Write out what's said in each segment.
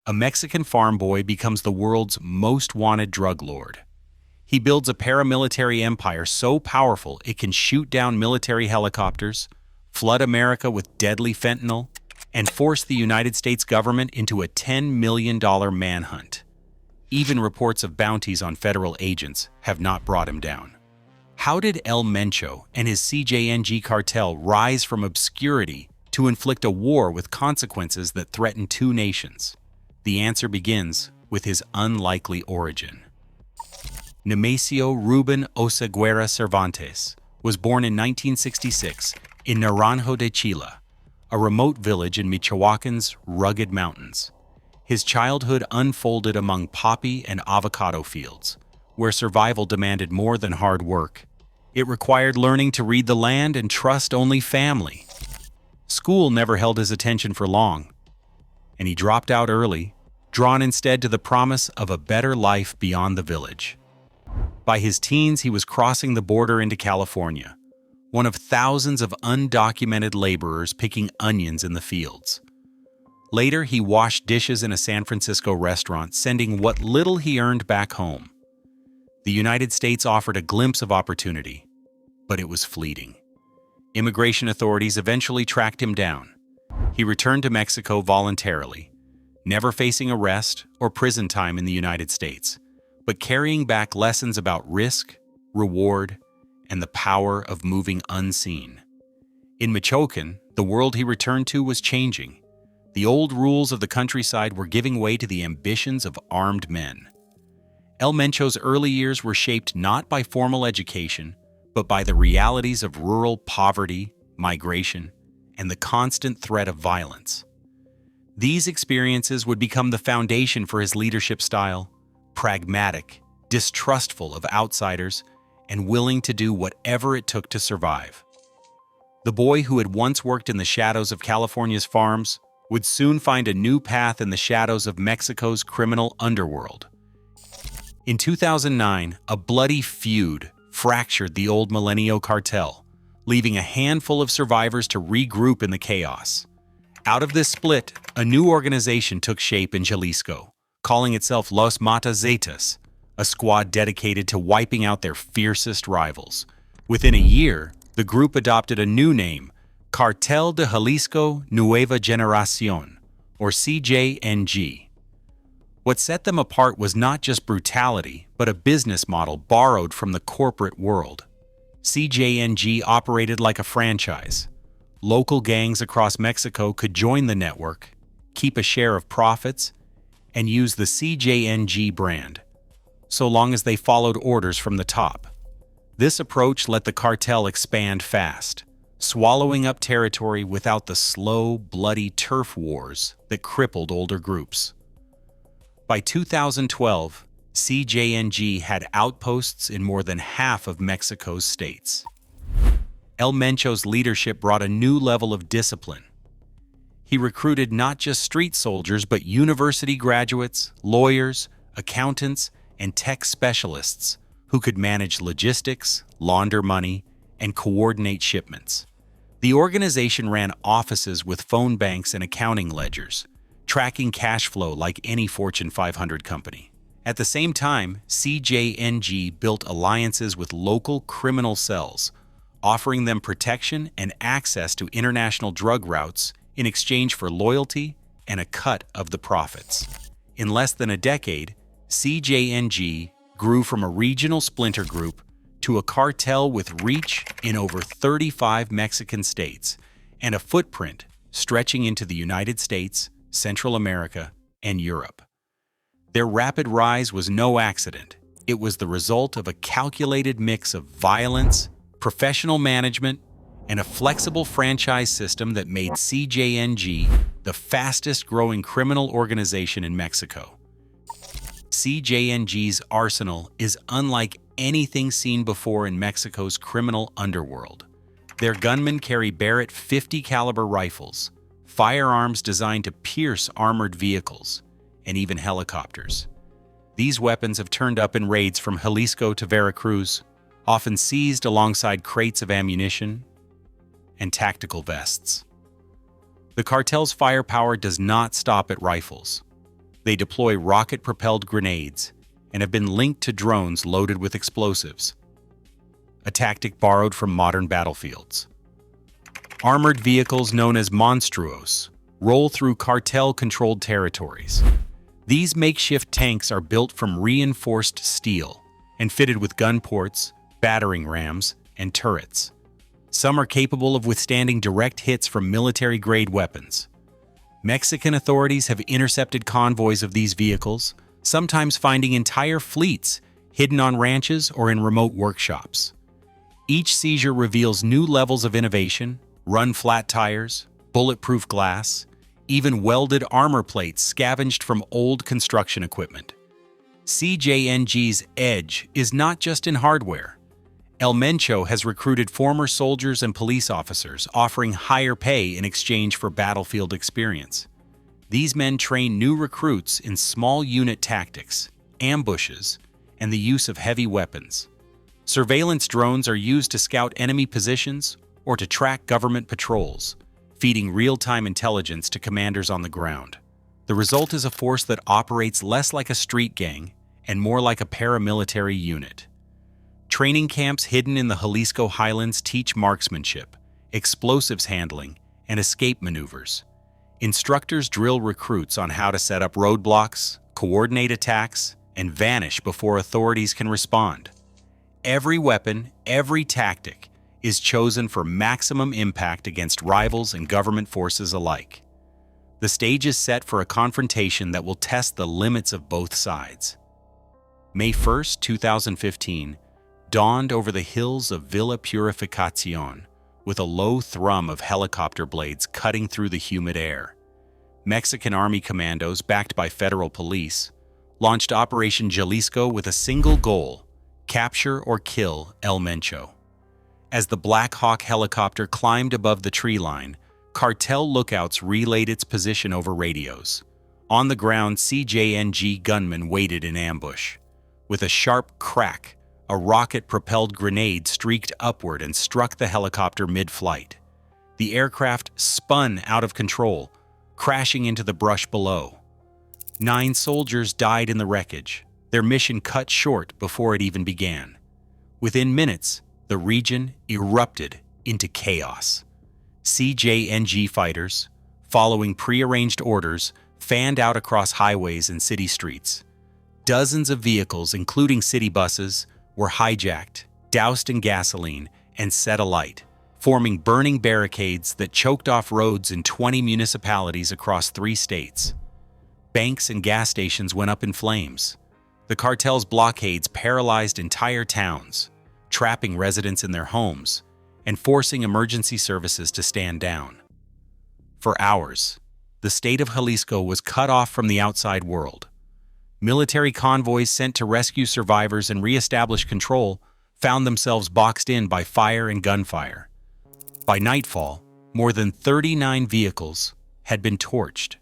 a Mexican farm boy becomes the world's most wanted drug lord. He builds a paramilitary empire so powerful it can shoot down military helicopters, flood America with deadly fentanyl, and force the United States government into a $10 million manhunt. Even reports of bounties on federal agents have not brought him down. How did El Mencho and his CJNG cartel rise from obscurity to inflict a war with consequences that threaten two nations? The answer begins with his unlikely origin. Nemesio Oseguera Cervantes was born in 1966 in Naranjo de Chile, a remote village in Michoacan's rugged mountains. His childhood unfolded among poppy and avocado fields, where survival demanded more than hard work. It required learning to read the land and trust only family. School never held his attention for long, and he dropped out early, drawn instead to the promise of a better life beyond the village. By his teens, he was crossing the border into California, one of thousands of undocumented laborers picking onions in the fields. Later, he washed dishes in a San Francisco restaurant, sending what little he earned back home. The United States offered a glimpse of opportunity, but it was fleeting. Immigration authorities eventually tracked him down. He returned to Mexico voluntarily, never facing arrest or prison time in the United States, but carrying back lessons about risk, reward, and the power of moving unseen. In Michoacan, the world he returned to was changing. The old rules of the countryside were giving way to the ambitions of armed men. El Mencho's early years were shaped not by formal education, but by the realities of rural poverty, migration, and the constant threat of violence. These experiences would become the foundation for his leadership style: pragmatic, distrustful of outsiders, and willing to do whatever it took to survive. The boy who had once worked in the shadows of California's farms would soon find a new path in the shadows of Mexico's criminal underworld. In 2009, a bloody feud fractured the old Mencho cartel, leaving a handful of survivors to regroup in the chaos. Out of this split, a new organization took shape in Jalisco, calling itself Los Mata Zetas, a squad dedicated to wiping out their fiercest rivals. Within a year, the group adopted a new name, Cartel de Jalisco Nueva Generación, or CJNG. What set them apart was not just brutality, but a business model borrowed from the corporate world. CJNG operated like a franchise. Local gangs across Mexico could join the network, keep a share of profits, and use the CJNG brand, so long as they followed orders from the top. This approach let the cartel expand fast, swallowing up territory without the slow, bloody turf wars that crippled older groups. By 2012, CJNG had outposts in more than half of Mexico's states. El Mencho's leadership brought a new level of discipline. He recruited not just street soldiers, but university graduates, lawyers, accountants, and tech specialists who could manage logistics, launder money, and coordinate shipments. The organization ran offices with phone banks and accounting ledgers, tracking cash flow like any Fortune 500 company. At the same time, CJNG built alliances with local criminal cells, offering them protection and access to international drug routes in exchange for loyalty and a cut of the profits. In less than a decade, CJNG grew from a regional splinter group to a cartel with reach in over 35 Mexican states and a footprint stretching into the United States, Central America, and Europe. Their rapid rise was no accident. It was the result of a calculated mix of violence, professional management, and a flexible franchise system that made CJNG the fastest-growing criminal organization in Mexico. CJNG's arsenal is unlike anything seen before in Mexico's criminal underworld. Their gunmen carry Barrett .50 caliber rifles, firearms designed to pierce armored vehicles, and even helicopters. These weapons have turned up in raids from Jalisco to Veracruz, often seized alongside crates of ammunition and tactical vests. The cartel's firepower does not stop at rifles. They deploy rocket-propelled grenades and have been linked to drones loaded with explosives, a tactic borrowed from modern battlefields. Armored vehicles known as monstruos roll through cartel-controlled territories. These makeshift tanks are built from reinforced steel and fitted with gun ports, battering rams, and turrets. Some are capable of withstanding direct hits from military-grade weapons. Mexican authorities have intercepted convoys of these vehicles, sometimes finding entire fleets hidden on ranches or in remote workshops. Each seizure reveals new levels of innovation: run-flat tires, bulletproof glass, even welded armor plates scavenged from old construction equipment. CJNG's edge is not just in hardware. El Mencho has recruited former soldiers and police officers, offering higher pay in exchange for battlefield experience. These men train new recruits in small unit tactics, ambushes, and the use of heavy weapons. Surveillance drones are used to scout enemy positions or to track government patrols, feeding real-time intelligence to commanders on the ground. The result is a force that operates less like a street gang and more like a paramilitary unit. Training camps hidden in the Jalisco highlands teach marksmanship, explosives handling, and escape maneuvers. Instructors drill recruits on how to set up roadblocks, coordinate attacks, and vanish before authorities can respond. Every weapon, every tactic, is chosen for maximum impact against rivals and government forces alike. The stage is set for a confrontation that will test the limits of both sides. May 1, 2015, dawned over the hills of Villa Purificacion with a low thrum of helicopter blades cutting through the humid air. Mexican Army commandos, backed by federal police, launched Operation Jalisco with a single goal: capture or kill El Mencho. As the Black Hawk helicopter climbed above the tree line, cartel lookouts relayed its position over radios. On the ground, CJNG gunmen waited in ambush. With a sharp crack, a rocket-propelled grenade streaked upward and struck the helicopter mid-flight. The aircraft spun out of control, crashing into the brush below. 9 soldiers died in the wreckage, their mission cut short before it even began. Within minutes, the region erupted into chaos. CJNG fighters, following prearranged orders, fanned out across highways and city streets. Dozens of vehicles, including city buses, were hijacked, doused in gasoline, and set alight, forming burning barricades that choked off roads in 20 municipalities across 3 states. Banks and gas stations went up in flames. The cartel's blockades paralyzed entire towns, trapping residents in their homes and forcing emergency services to stand down. For hours, the state of Jalisco was cut off from the outside world. Military convoys sent to rescue survivors and reestablish control found themselves boxed in by fire and gunfire. By nightfall, more than 39 vehicles had been torched.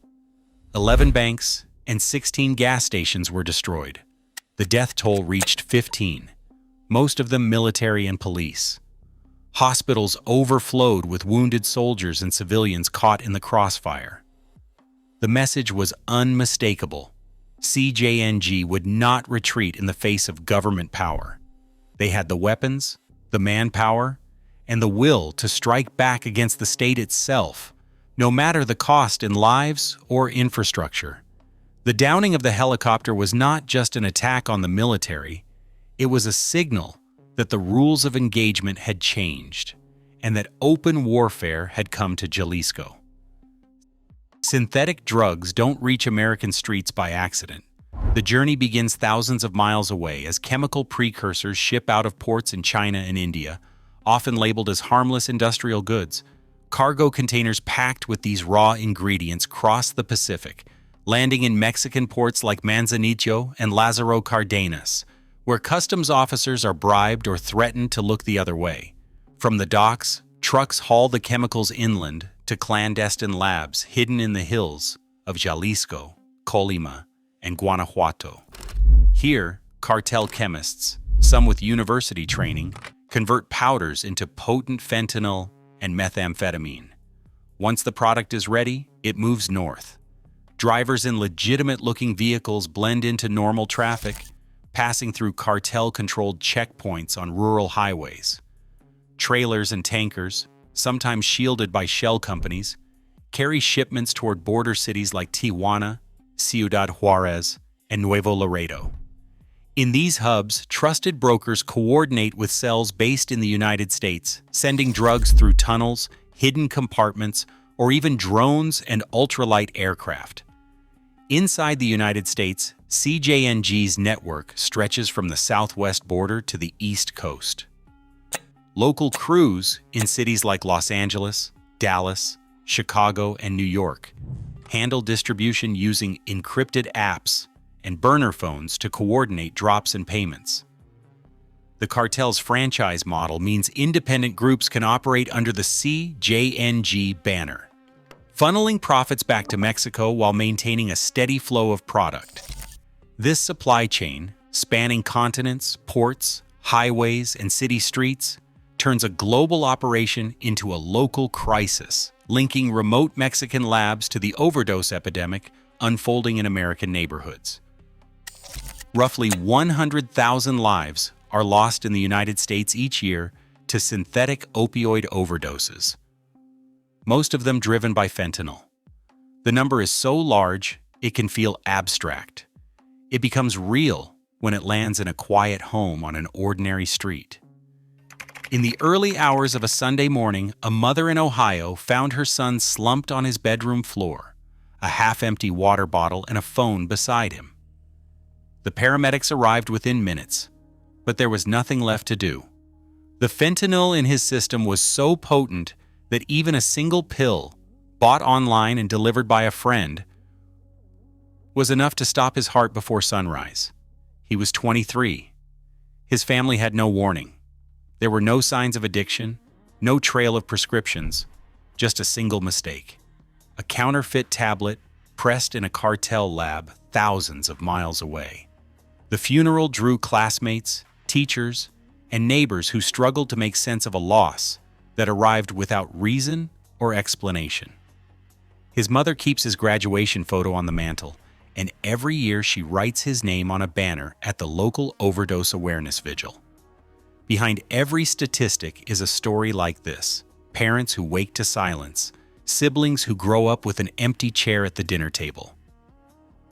11 banks and 16 gas stations were destroyed. The death toll reached 15, most of them military and police. Hospitals overflowed with wounded soldiers and civilians caught in the crossfire. The message was unmistakable. CJNG would not retreat in the face of government power. They had the weapons, the manpower, and the will to strike back against the state itself, no matter the cost in lives or infrastructure. The downing of the helicopter was not just an attack on the military, it was a signal that the rules of engagement had changed and that open warfare had come to Jalisco. Synthetic drugs don't reach American streets by accident. The journey begins thousands of miles away as chemical precursors ship out of ports in China and India, often labeled as harmless industrial goods. Cargo containers packed with these raw ingredients cross the Pacific, landing in Mexican ports like Manzanillo and Lázaro Cárdenas, where customs officers are bribed or threatened to look the other way. From the docks, trucks haul the chemicals inland to clandestine labs hidden in the hills of Jalisco, Colima, and Guanajuato. Here, cartel chemists, some with university training, convert powders into potent fentanyl and methamphetamine. Once the product is ready, it moves north. Drivers in legitimate-looking vehicles blend into normal traffic, passing through cartel-controlled checkpoints on rural highways. Trailers and tankers, sometimes shielded by shell companies, carry shipments toward border cities like Tijuana, Ciudad Juarez, and Nuevo Laredo. In these hubs, trusted brokers coordinate with cells based in the United States, sending drugs through tunnels, hidden compartments, or even drones and ultralight aircraft. Inside the United States, CJNG's network stretches from the southwest border to the east coast. Local crews in cities like Los Angeles, Dallas, Chicago, and New York handle distribution using encrypted apps and burner phones to coordinate drops and payments. The cartel's franchise model means independent groups can operate under the CJNG banner, funneling profits back to Mexico while maintaining a steady flow of product. This supply chain, spanning continents, ports, highways, and city streets, turns a global operation into a local crisis, linking remote Mexican labs to the overdose epidemic unfolding in American neighborhoods. Roughly 100,000 lives are lost in the United States each year to synthetic opioid overdoses, most of them driven by fentanyl. The number is so large, it can feel abstract. It becomes real when it lands in a quiet home on an ordinary street. In the early hours of a Sunday morning, a mother in Ohio found her son slumped on his bedroom floor, a half-empty water bottle and a phone beside him. The paramedics arrived within minutes, but there was nothing left to do. The fentanyl in his system was so potent that even a single pill, bought online and delivered by a friend, was enough to stop his heart before sunrise. He was 23. His family had no warning. There were no signs of addiction, no trail of prescriptions, just a single mistake. A counterfeit tablet pressed in a cartel lab thousands of miles away. The funeral drew classmates, teachers, and neighbors who struggled to make sense of a loss that arrived without reason or explanation. His mother keeps his graduation photo on the mantle, and every year she writes his name on a banner at the local overdose awareness vigil. Behind every statistic is a story like this: parents who wake to silence, siblings who grow up with an empty chair at the dinner table.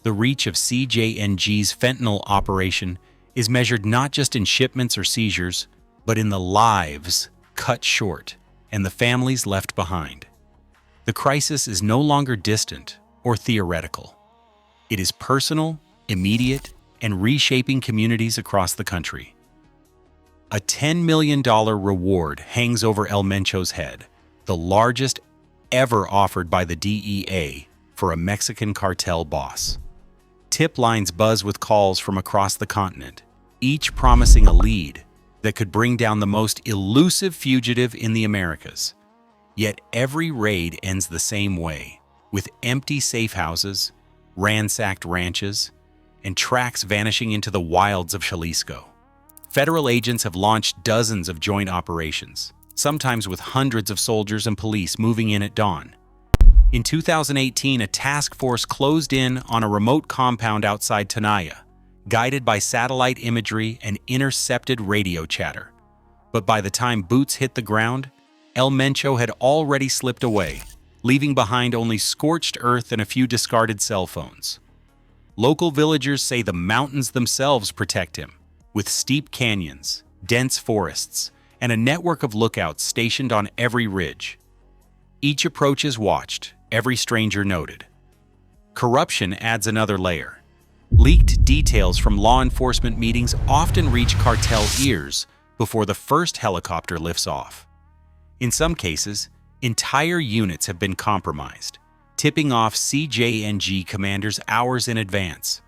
The reach of CJNG's fentanyl operation is measured not just in shipments or seizures, but in the lives cut short and the families left behind. The crisis is no longer distant or theoretical. It is personal, immediate, and reshaping communities across the country. A $10 million reward hangs over El Mencho's head, the largest ever offered by the DEA for a Mexican cartel boss. Tip lines buzz with calls from across the continent, each promising a lead that could bring down the most elusive fugitive in the Americas. Yet every raid ends the same way, with empty safe houses, ransacked ranches, and tracks vanishing into the wilds of Jalisco. Federal agents have launched dozens of joint operations, sometimes with hundreds of soldiers and police moving in at dawn. In 2018, a task force closed in on a remote compound outside Tenaya, guided by satellite imagery and intercepted radio chatter. But by the time boots hit the ground, El Mencho had already slipped away, leaving behind only scorched earth and a few discarded cell phones. Local villagers say the mountains themselves protect him, with steep canyons, dense forests, and a network of lookouts stationed on every ridge. Each approach is watched, every stranger noted. Corruption adds another layer. Leaked details from law enforcement meetings often reach cartel ears before the first helicopter lifts off. In some cases, entire units have been compromised, tipping off CJNG commanders hours in advance.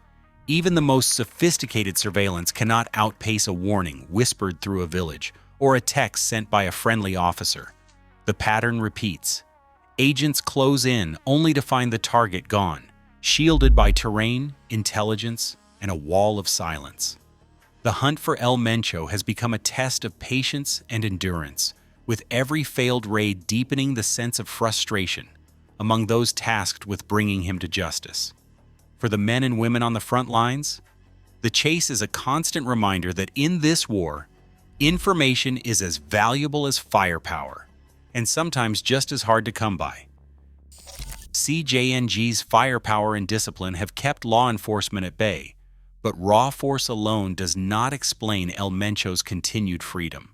Even the most sophisticated surveillance cannot outpace a warning whispered through a village or a text sent by a friendly officer. The pattern repeats. Agents close in only to find the target gone, shielded by terrain, intelligence, and a wall of silence. The hunt for El Mencho has become a test of patience and endurance, with every failed raid deepening the sense of frustration, among those tasked with bringing him to justice. For the men and women on the front lines, the chase is a constant reminder that in this war, information is as valuable as firepower, and sometimes just as hard to come by. CJNG's firepower and discipline have kept law enforcement at bay, but raw force alone does not explain El Mencho's continued freedom.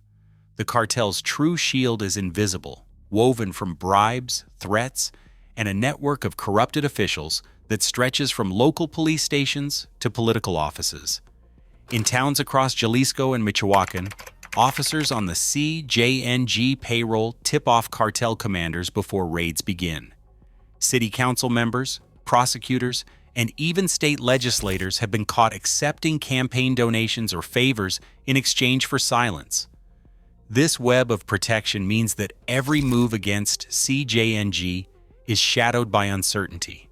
The cartel's true shield is invisible, woven from bribes, threats, and a network of corrupted officials that stretches from local police stations to political offices. In towns across Jalisco and Michoacan, officers on the CJNG payroll tip off cartel commanders before raids begin. City council members, prosecutors, and even state legislators have been caught accepting campaign donations or favors in exchange for silence. This web of protection means that every move against CJNG is shadowed by uncertainty.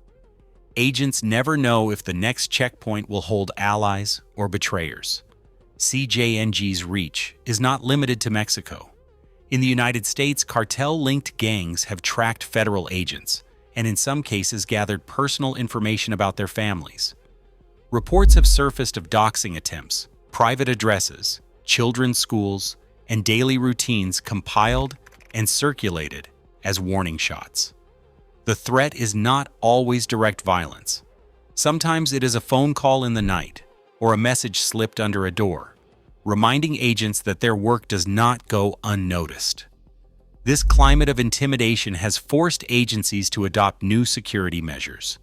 Agents never know if the next checkpoint will hold allies or betrayers. CJNG's reach is not limited to Mexico. In the United States, cartel-linked gangs have tracked federal agents, and in some cases gathered personal information about their families. Reports have surfaced of doxing attempts, private addresses, children's schools, and daily routines compiled and circulated as warning shots. The threat is not always direct violence. Sometimes it is a phone call in the night or a message slipped under a door, reminding agents that their work does not go unnoticed. This climate of intimidation has forced agencies to adopt new security measures.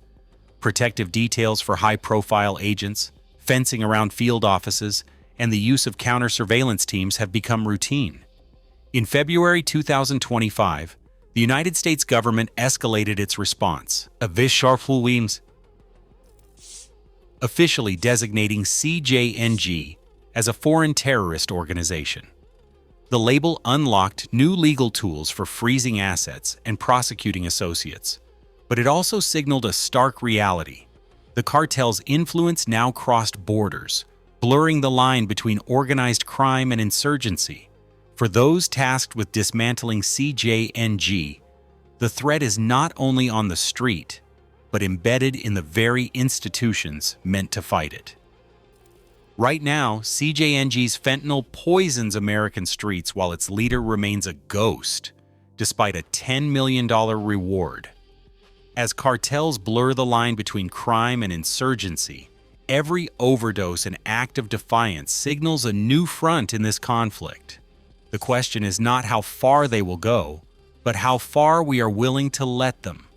Protective details for high-profile agents, fencing around field offices, and the use of counter-surveillance teams have become routine. In February 2025, the United States government escalated its response, officially designating CJNG as a foreign terrorist organization. The label unlocked new legal tools for freezing assets and prosecuting associates, but it also signaled a stark reality. The cartel's influence now crossed borders, blurring the line between organized crime and insurgency. For those tasked with dismantling CJNG, the threat is not only on the street, but embedded in the very institutions meant to fight it. Right now, CJNG's fentanyl poisons American streets while its leader remains a ghost, despite a $10 million reward. As cartels blur the line between crime and insurgency, every overdose and act of defiance signals a new front in this conflict. The question is not how far they will go, but how far we are willing to let them.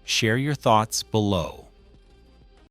Share your thoughts below.